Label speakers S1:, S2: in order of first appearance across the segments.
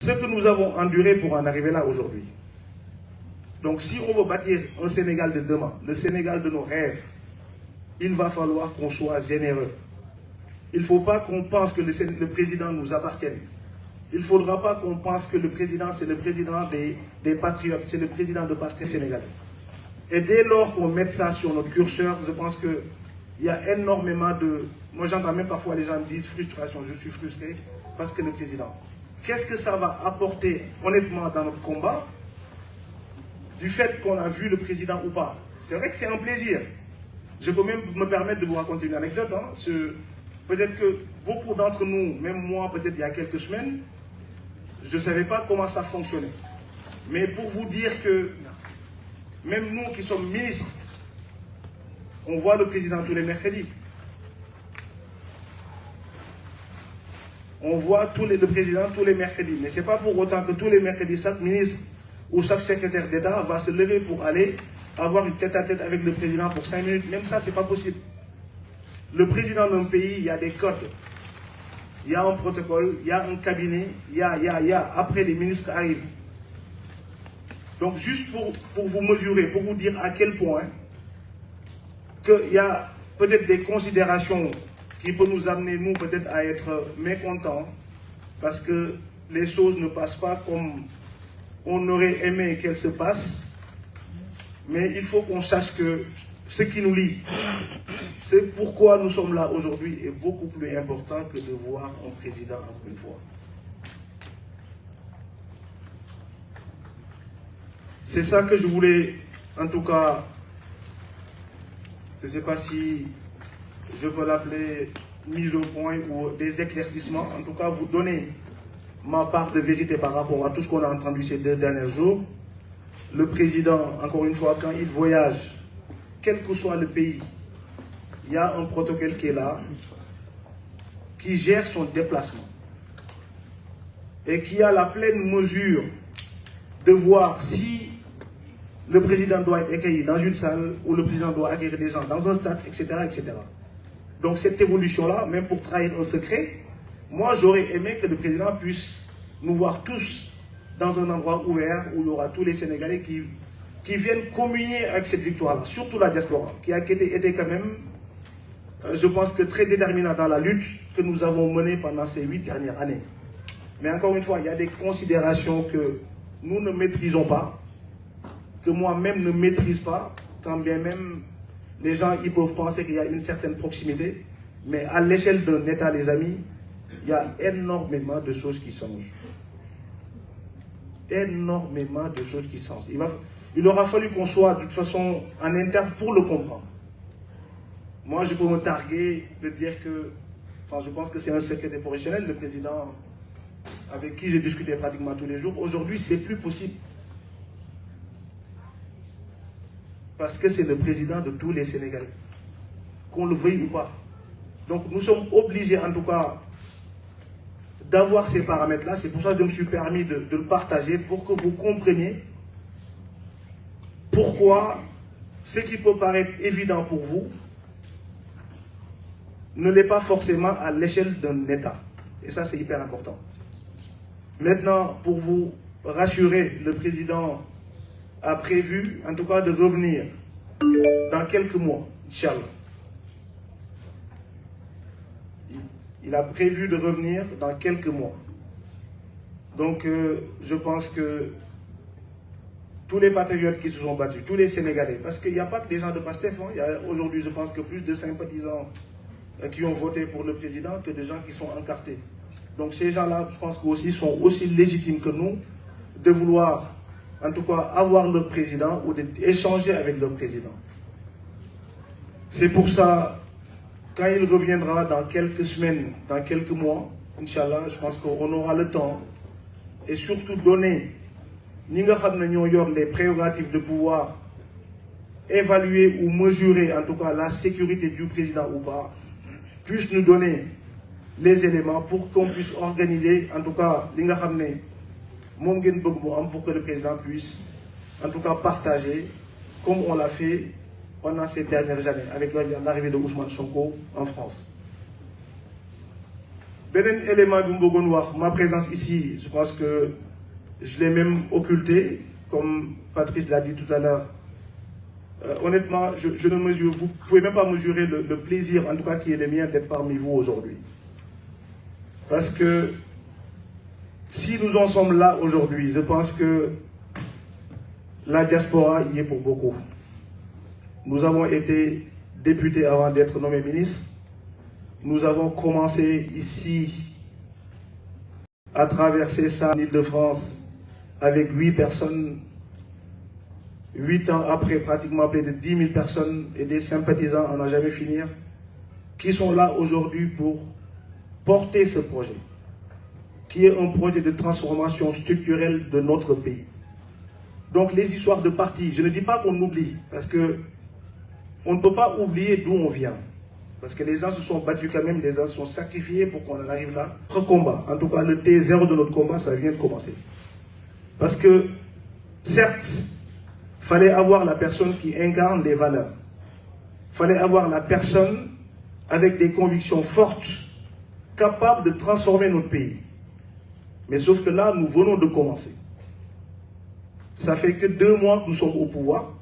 S1: ce que nous avons enduré pour en arriver là aujourd'hui. Donc si on veut bâtir un Sénégal de demain, le Sénégal de nos rêves, il va falloir qu'on soit généreux. Il ne faut pas qu'on pense que le président nous appartienne. Il ne faudra pas qu'on pense que le président, c'est le président des patriotes, c'est le président de Pastef sénégalais. Et dès lors qu'on met ça sur notre curseur, je pense qu'il y a énormément de... Moi j'entends même parfois les gens me disent frustration, je suis frustré parce que le président. Qu'est-ce que ça va apporter honnêtement dans notre combat du fait qu'on a vu le président ou pas? C'est vrai que c'est un plaisir. Je peux même me permettre de vous raconter une anecdote. Hein. Peut-être que beaucoup d'entre nous, même moi peut-être il y a quelques semaines, je ne savais pas comment ça fonctionnait. Mais pour vous dire que même nous qui sommes ministres, on voit le président tous les mercredis. On voit le président tous les mercredis. Mais ce n'est pas pour autant que tous les mercredis, chaque ministre ou chaque secrétaire d'État va se lever pour aller avoir une tête-à-tête avec le président pour 5 minutes. Même ça, ce n'est pas possible. Le président d'un pays, il y a des codes. Il y a un protocole, il y a un cabinet, il y a. Après, les ministres arrivent. Donc, juste pour vous mesurer, pour vous dire à quel point qu'il y a peut-être des considérations qui peuvent nous amener, nous, peut-être à être mécontents parce que les choses ne passent pas comme on aurait aimé qu'elles se passent. Mais il faut qu'on sache que ce qui nous lie, c'est pourquoi nous sommes là aujourd'hui est beaucoup plus important que de voir un président encore une fois. C'est ça que je voulais, en tout cas, je ne sais pas si je peux l'appeler mise au point ou des éclaircissements, en tout cas vous donner ma part de vérité par rapport à tout ce qu'on a entendu ces 2 derniers jours. Le président, encore une fois, quand il voyage, quel que soit le pays, il y a un protocole qui est là, qui gère son déplacement et qui a la pleine mesure de voir si le président doit être accueilli dans une salle ou le président doit accueillir des gens dans un stade, etc. etc. Donc cette évolution-là, même pour trahir un secret, moi j'aurais aimé que le président puisse nous voir tous dans un endroit ouvert où il y aura tous les Sénégalais qui viennent communier avec cette victoire-là, surtout la diaspora, qui a été quand même, je pense que très déterminant dans la lutte que nous avons menée pendant ces 8 dernières années. Mais encore une fois, il y a des considérations que nous ne maîtrisons pas, que moi-même ne maîtrise pas, quand bien même les gens ils peuvent penser qu'il y a une certaine proximité, mais à l'échelle d'un État, les amis, il y a énormément de choses qui changent. Énormément de choses qui changent. Il aura fallu qu'on soit de toute façon en interne pour le comprendre. Moi, je peux me targuer de dire que, enfin, je pense que c'est un secrétaire professionnel, le président avec qui j'ai discuté pratiquement tous les jours. Aujourd'hui, c'est plus possible. Parce que c'est le président de tous les Sénégalais, qu'on le veuille ou pas. Donc nous sommes obligés en tout cas d'avoir ces paramètres-là. C'est pour ça que je me suis permis de le partager pour que vous compreniez pourquoi ce qui peut paraître évident pour vous ne l'est pas forcément à l'échelle d'un État. Et ça, c'est hyper important. Maintenant, pour vous rassurer, le président a prévu, en tout cas, de revenir dans quelques mois, Inch'Allah. Il a prévu de revenir dans quelques mois. Donc, je pense que tous les patriotes qui se sont battus, tous les Sénégalais, parce qu'il n'y a pas que des gens de Pastef, hein, il y a aujourd'hui, je pense que plus de sympathisants qui ont voté pour le président que des gens qui sont encartés. Donc, ces gens-là, je pense qu'aussi sont aussi légitimes que nous de vouloir, en tout cas, avoir leur président ou d'échanger avec leur président. C'est pour ça, quand il reviendra dans quelques semaines, dans quelques mois, Inch'Allah, je pense qu'on aura le temps et surtout donner, nous avons les prérogatives de pouvoir évaluer ou mesurer, en tout cas, la sécurité du président ou pas, puisse nous donner les éléments pour qu'on puisse organiser, en tout cas, pour que le président puisse, en tout cas, partager, comme on l'a fait pendant ces dernières années, avec l'arrivée de Ousmane Sonko en France. Benen élément du Mbogo ma présence ici, je pense que je l'ai même occulté, comme Patrice l'a dit tout à l'heure. Honnêtement, je ne mesure, vous ne pouvez même pas mesurer le plaisir, en tout cas qui est le mien, d'être parmi vous aujourd'hui. Parce que si nous en sommes là aujourd'hui, je pense que la diaspora y est pour beaucoup. Nous avons été députés avant d'être nommés ministres. Nous avons commencé ici à traverser ça en Île-de-France avec 8 personnes. 8 ans après, pratiquement plus de 10 000 personnes et des sympathisants, on n'a jamais fini, qui sont là aujourd'hui pour porter ce projet, qui est un projet de transformation structurelle de notre pays. Donc les histoires de parti, je ne dis pas qu'on oublie, parce que on ne peut pas oublier d'où on vient. Parce que les gens se sont battus quand même, les gens se sont sacrifiés pour qu'on en arrive là. Notre combat, en tout cas le T0 de notre combat, ça vient de commencer. Parce que, certes, il fallait avoir la personne qui incarne les valeurs. Il fallait avoir la personne avec des convictions fortes, capable de transformer notre pays. Mais sauf que là, nous venons de commencer. Ça fait que 2 mois que nous sommes au pouvoir.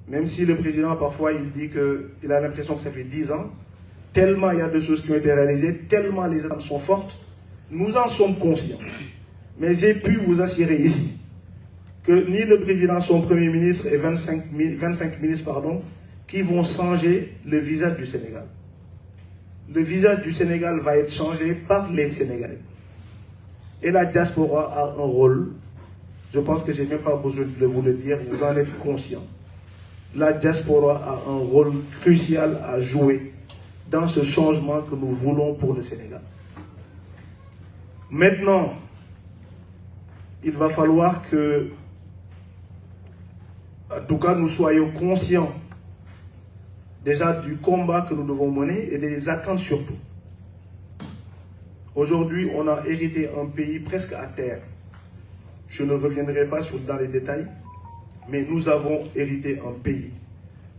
S1: Même si le président, parfois, il dit qu'il a l'impression que ça fait 10 ans. Tellement il y a de choses qui ont été réalisées, tellement les âmes sont fortes. Nous en sommes conscients. Mais j'ai pu vous assurer ici que ni le président, son premier ministre et 25 ministres, qui vont changer le visage du Sénégal. Le visage du Sénégal va être changé par les Sénégalais. Et la diaspora a un rôle. Je pense que je n'ai même pas besoin de vous le dire, vous en êtes conscients. La diaspora a un rôle crucial à jouer dans ce changement que nous voulons pour le Sénégal. Maintenant, il va falloir que, en tout cas, nous soyons conscients déjà du combat que nous devons mener et des attentes surtout. Aujourd'hui, on a hérité un pays presque à terre. Je ne reviendrai pas dans les détails, mais nous avons hérité un pays.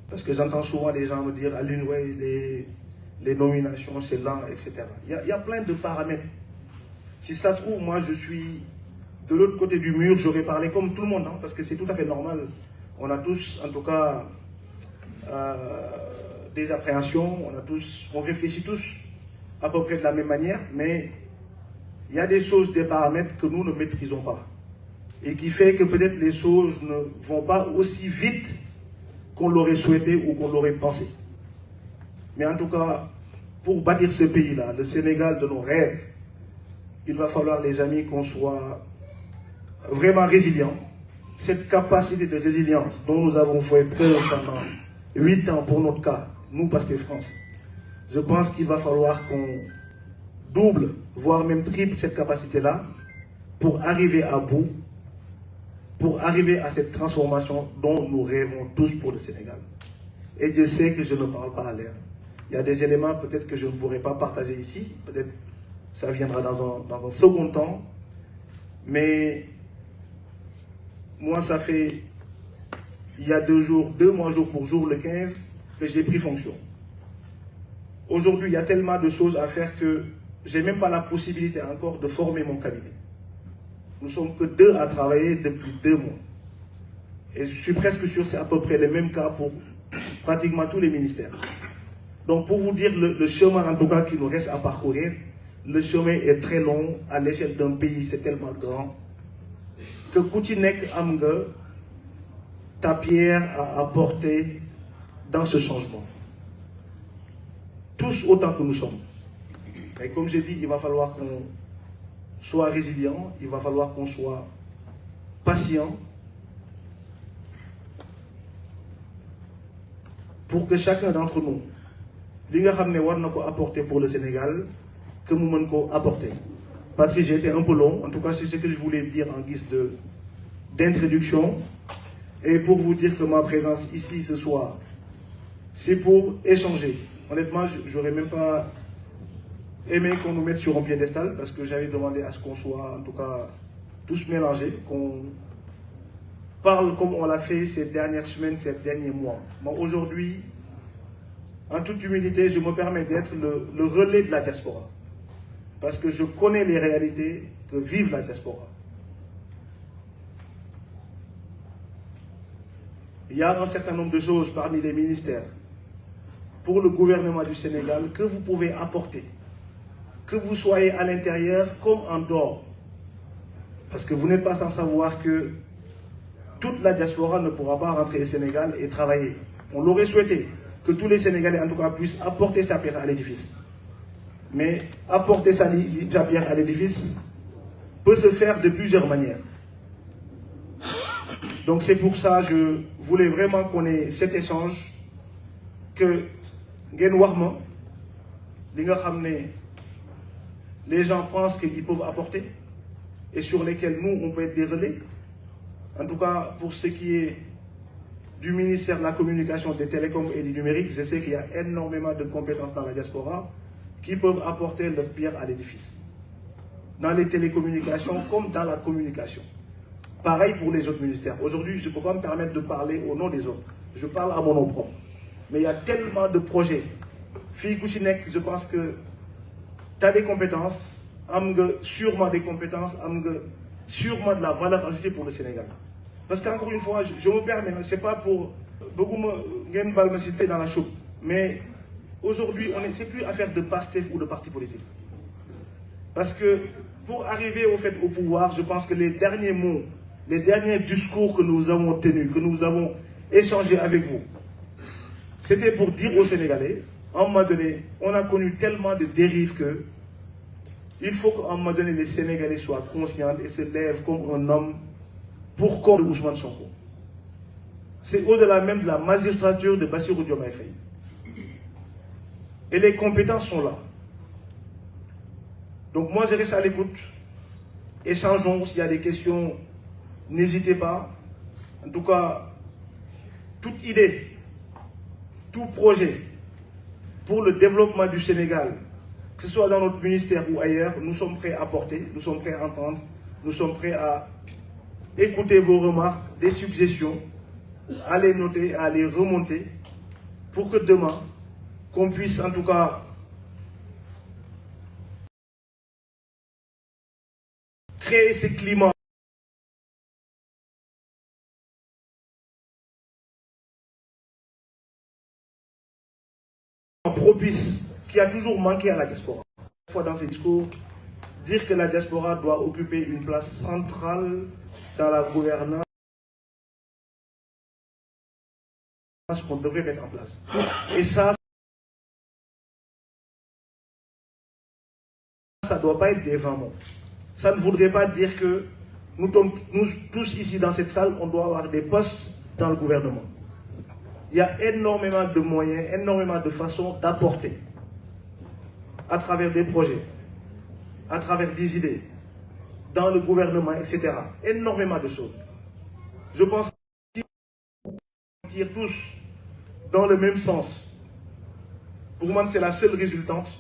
S1: Parce que j'entends souvent les gens me dire, à l'une, ouais, les nominations, c'est lent, etc. Il y a plein de paramètres. Si ça se trouve, moi, je suis de l'autre côté du mur, j'aurais parlé comme tout le monde, hein, parce que c'est tout à fait normal. On a tous, en tout cas, des appréhensions, on réfléchit tous à peu près de la même manière, mais il y a des choses, des paramètres que nous ne maîtrisons pas. Et qui fait que peut-être les choses ne vont pas aussi vite qu'on l'aurait souhaité ou qu'on l'aurait pensé. Mais en tout cas, pour bâtir ce pays-là, le Sénégal de nos rêves, il va falloir, les amis, qu'on soit vraiment résilients. Cette capacité de résilience dont nous avons fait preuve pendant 8 ans pour notre cas, nous, Pastef France, je pense qu'il va falloir qu'on double, voire même triple cette capacité-là pour arriver à bout, pour arriver à cette transformation dont nous rêvons tous pour le Sénégal. Et je sais que je ne parle pas à l'air. Il y a des éléments peut-être que je ne pourrai pas partager ici, peut-être ça viendra dans un second temps, mais moi ça fait, il y a 2 mois jour pour jour, le 15, que j'ai pris fonction. Aujourd'hui, il y a tellement de choses à faire que je n'ai même pas la possibilité encore de former mon cabinet. Nous ne sommes que 2 à travailler depuis 2 mois. Et je suis presque sûr que c'est à peu près le même cas pour pratiquement tous les ministères. Donc pour vous dire le chemin en tout cas qui nous reste à parcourir, le chemin est très long à l'échelle d'un pays, c'est tellement grand que Koutinek Amge, ta pierre à apporter dans ce changement. Tous autant que nous sommes. Et comme j'ai dit, il va falloir qu'on soit résilient, il va falloir qu'on soit patient pour que chacun d'entre nous, li nga xam ne war na ko apporter pour le Sénégal, que nous mën ko apporter. Patrice, j'ai été un peu long, en tout cas c'est ce que je voulais dire en guise d'introduction. Et pour vous dire que ma présence ici ce soir, c'est pour échanger. Honnêtement, j'aurais même pas aimé qu'on nous mette sur un piédestal parce que j'avais demandé à ce qu'on soit en tout cas tous mélangés, qu'on parle comme on l'a fait ces dernières semaines, ces derniers mois. Moi aujourd'hui, en toute humilité, je me permets d'être le relais de la diaspora. parce que je connais les réalités que vive la diaspora. Il y a un certain nombre de choses parmi les ministères pour le gouvernement du Sénégal que vous pouvez apporter, que vous soyez à l'intérieur comme en dehors. Parce que vous n'êtes pas sans savoir que toute la diaspora ne pourra pas rentrer au Sénégal et travailler. On l'aurait souhaité, que tous les Sénégalais en tout cas puissent apporter sa pierre à l'édifice. Mais apporter sa pierre à l'édifice peut se faire de plusieurs manières. Donc c'est pour ça que je voulais vraiment qu'on ait cet échange, que les gens pensent qu'ils peuvent apporter et sur lesquels nous on peut être des relais. En tout cas pour ce qui est du ministère de la Communication, des Télécoms et du Numérique, je sais qu'il y a énormément de compétences dans la diaspora qui peuvent apporter leur pierre à l'édifice. Dans les télécommunications comme dans la communication. Pareil pour les autres ministères. Aujourd'hui, je ne peux pas me permettre de parler au nom des autres. Je parle à mon nom propre. Mais il y a tellement de projets. Fille Kouchinek, je pense que tu as des compétences, sûrement des compétences, sûrement de la valeur ajoutée pour le Sénégal. Parce qu'encore une fois, je me permets, ce n'est pas pour beaucoup me citer dans la choupe, mais aujourd'hui, ce n'est plus affaire de PASTEF ou de parti politique. Parce que pour arriver au pouvoir, je pense que les derniers mots, les derniers discours que nous avons tenus, que nous avons échangés avec vous, c'était pour dire aux Sénégalais, à un moment donné, on a connu tellement de dérives que il faut qu'à un moment donné, les Sénégalais soient conscients et se lèvent comme un homme pour comme Ousmane Sonko. C'est au-delà même de la magistrature de Bassirou Diomaye Faye. Et les compétences sont là. Donc moi, je reste à l'écoute. Échangeons s'il y a des questions. N'hésitez pas. En tout cas, toute idée, tout projet pour le développement du Sénégal, que ce soit dans notre ministère ou ailleurs, nous sommes prêts à porter, nous sommes prêts à entendre, nous sommes prêts à écouter vos remarques, des suggestions, à les noter, à les remonter, pour que demain, qu'on puisse en tout cas créer ce climat propice qui a toujours manqué à la diaspora. Une fois dans ces discours, dire que la diaspora doit occuper une place centrale dans la gouvernance qu'on devrait mettre en place. Et ça ne doit pas être des vains mots. Ça ne voudrait pas dire que nous tous ici dans cette salle, on doit avoir des postes dans le gouvernement. Il y a énormément de moyens, énormément de façons d'apporter à travers des projets, à travers des idées, dans le gouvernement, etc. Énormément de choses. Je pense qu'on tire tous dans le même sens. Pour moi, c'est la seule résultante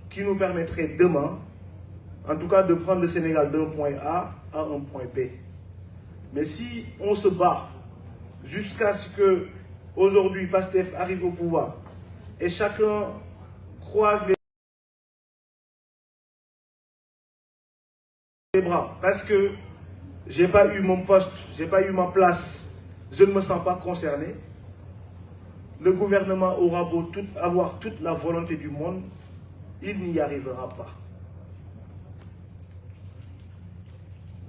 S1: qui nous permettrait demain, en tout cas, de prendre le Sénégal d'un point A à un point B. Mais si on se bat jusqu'à ce que aujourd'hui PASTEF arrive au pouvoir et chacun croise les bras parce que j'ai pas eu mon poste, j'ai pas eu ma place, je ne me sens pas concerné, le gouvernement aura beau avoir toute la volonté du monde, il n'y arrivera pas.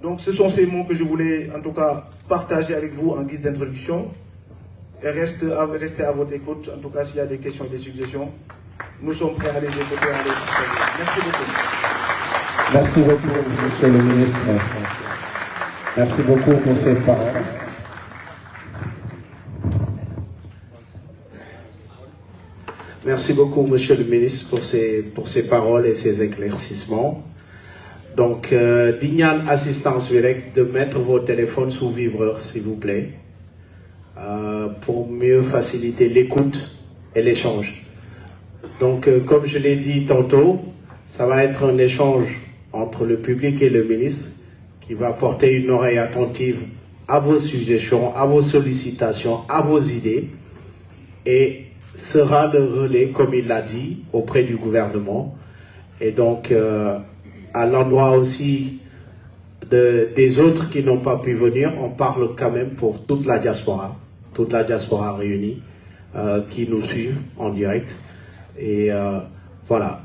S1: Donc ce sont ces mots que je voulais en tout cas partager avec vous en guise d'introduction. Et restez à votre écoute, en tout cas s'il y a des questions et des suggestions, nous sommes prêts à les écouter. Merci beaucoup.
S2: Merci beaucoup, monsieur le ministre. Merci beaucoup pour ces paroles.
S3: Merci beaucoup, monsieur le ministre, pour ces paroles et ces éclaircissements. Donc, digne assistance directe de mettre vos téléphones sous vibreur, s'il vous plaît, pour mieux faciliter l'écoute et l'échange. Donc, comme je l'ai dit tantôt, ça va être un échange entre le public et le ministre qui va porter une oreille attentive à vos suggestions, à vos sollicitations, à vos idées et sera le relais, comme il l'a dit, auprès du gouvernement. Et donc, à l'endroit aussi des autres qui n'ont pas pu venir, on parle quand même pour toute la diaspora réunie, qui nous suivent en direct. Et voilà,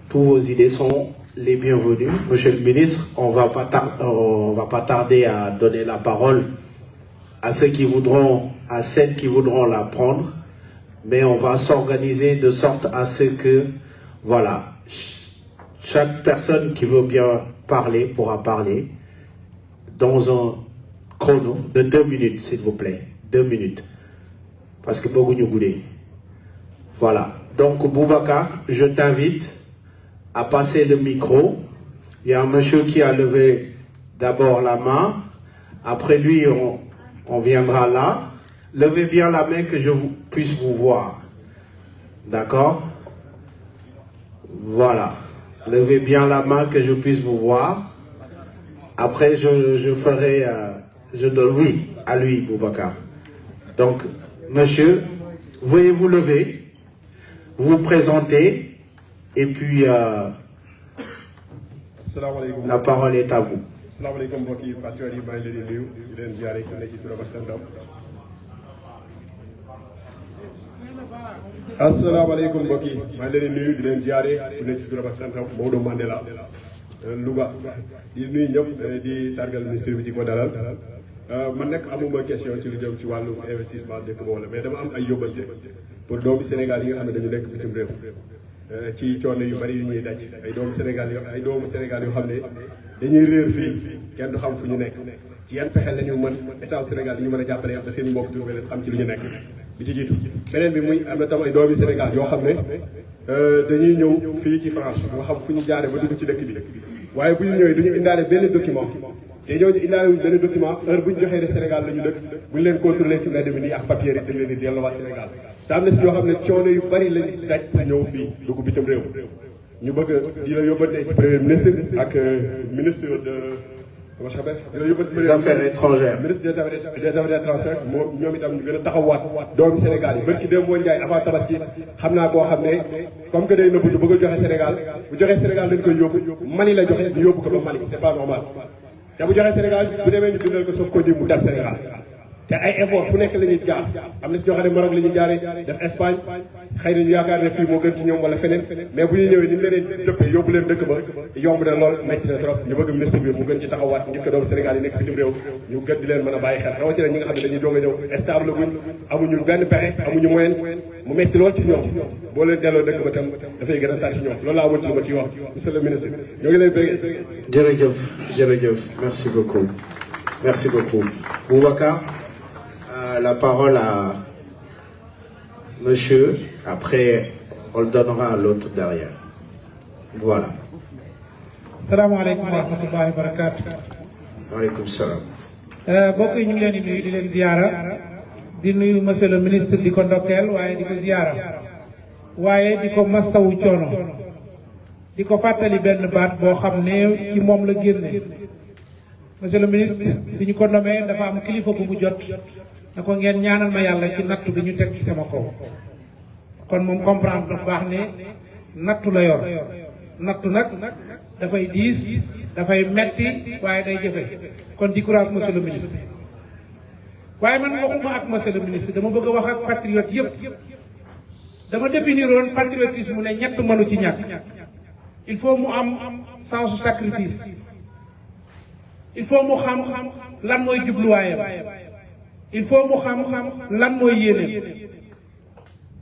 S3: tous vos idées sont les bienvenues. Monsieur le ministre, on va pas tarder à donner la parole à celles qui voudront la prendre, mais on va s'organiser de sorte à ce que, voilà, chaque personne qui veut bien parler pourra parler dans un chrono de 2 minutes, s'il vous plaît. 2 minutes. Parce que beaucoup nous goûter. Voilà. Donc, Boubacar, je t'invite à passer le micro. Il y a un monsieur qui a levé d'abord la main. Après lui, on viendra là. Levez bien la main que je puisse vous voir. D'accord? Voilà. Levez bien la main que je puisse vous voir. Après, je ferai... je donne oui à lui, Boubacar. Donc, monsieur, veuillez vous lever, vous présenter, et puis la parole est à vous.
S4: Assalamu alaikum mbokki maa ngi leen di nuyu di leen ziare ku nekk ci turam ak santam Maodo Mandela Louga di nuyu ñëpp di sargal ministre bi ci ko dalal man nag amuma question ci lu jëm ci wàllu investissement dëkk boobu la mais dama am ay yóbbante pour doomi Sénégal yi nga xam ne dañu nekk bitim réew ci coono yu bari yu ñuy daj ay doomu Sénégal yoo xam ne dañuy réer fii kenn du xam fu ñu nekk ci yan pexe la ñu mën état Sénégal yi ñu mën a jàppale am da seen mbokk trouvé leen xam ci lu ñu nekk bi ci jiitu beneen bi muy am na tam ay doomi Sénégal yoo xam ne dañuy ñëw fii ci France nga xam fu ñu jaare ba dugg ci dëkk bi waaye bu ñu ñëwee du ñu indaale benn document te ñooñu indaale wuñ benn document heure bu ñu joxee ne Sénégal la ñu dëkk bu ñu leen contrôlé ci mbedd mi nii ak papier yi dañ leen di delluwaat Sénégal te am na si ñoo xam ne coono yu bari lañ daj pour ñëw fii dugg bitim réew ñu bëgg di la yóbbante ci premier ministre ak ministre
S3: des affaires étrangères.
S4: Ministre des affaires étrangères moom ñoom itam ñu gën a taxawaat doomi Sénégal yi bërki dem moo Njaay avant Tabaski xam naa koo xam ne comme que day nëbbu bëgg a joxe Sénégal bu joxee Sénégal dañ koy yóbbu Mali la joxe ñu yóbbu ko ba Mali c'est pas normal te bu joxee Sénégal bu demee ñu bindal ko sauf ko di mu dem Sénégal te ay effort fu nekk la ñuy jaar am na si ñoo xam ne Maroc la ñuy jaaree def Espagne xëy na ñu yaakaar ne fii moo gën ci ñoom wala feneen mais bu ñuy ñëwee ni ñu leen dëppee yóbbu leen dëkk ba yomb na lool metti na trop ñu bëgg ministre bi mu gën ci taxawaat ngir ko doomu Sénégal yi nekk bitim réew ñu gën di leen mën a bàyyi xel rawatina ñi nga xam ne dañuy doog a ñëw stable guñ amuñu benn pexe amuñu moyen mu metti lool ci ñoom boo leen delloo dëkk ba tam dafay gën a tar ci ñoom loolu laa amoon ci lu ma ciy wax monsieur le ministre ñoo ngi lay bëgg.
S3: jërëjëf merci beaucoup Boubacar. La parole à monsieur, après on le donnera à l'autre derrière. Voilà.
S5: Salam alaikum wa rahmatullahi wa barakatuh.
S3: Wa alaikum salam.
S5: Mbokk yi ñu ngi leen di nuyu di leen ziyaara di nuyu monsieur le ministre di ko ndokkeel waaye di ko ziyaara waaye di ko masawu coono di ko fàttali benn baat boo xam ne ci moom la génne monsieur le ministre bi ñu ko nommé dafa am kilifa bu mu jot na ko ngeen ñaanal ma yàlla ci nattu bi ñu teg ci sama kaw kon moom comprendre bu baax ne nattu la yor nattu nag dafay diis dafay metti waaye day jëfe kon di courage monsieur le ministre waaye man waxuma ak monsieur le ministre dama bëgg a wax ak patriote yëpp dama définir woon patriotisme ne ñett mënu ci ñàkk il faut mu am sensu sacrifice il faut mu xam lan mooy jubluwaayam il faut mu xam lan mooy yéene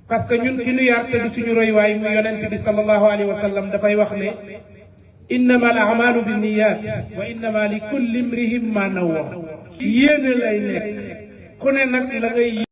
S5: parce que ñun ki nu yar te du suñu royuwaay mu yonent bi sallallahu alayhi wa sallam dafay wax ne innama al a'malu binniyat wa innama li kulli imri'in ma nawwa yéene lay nekk ku ne nag la ngay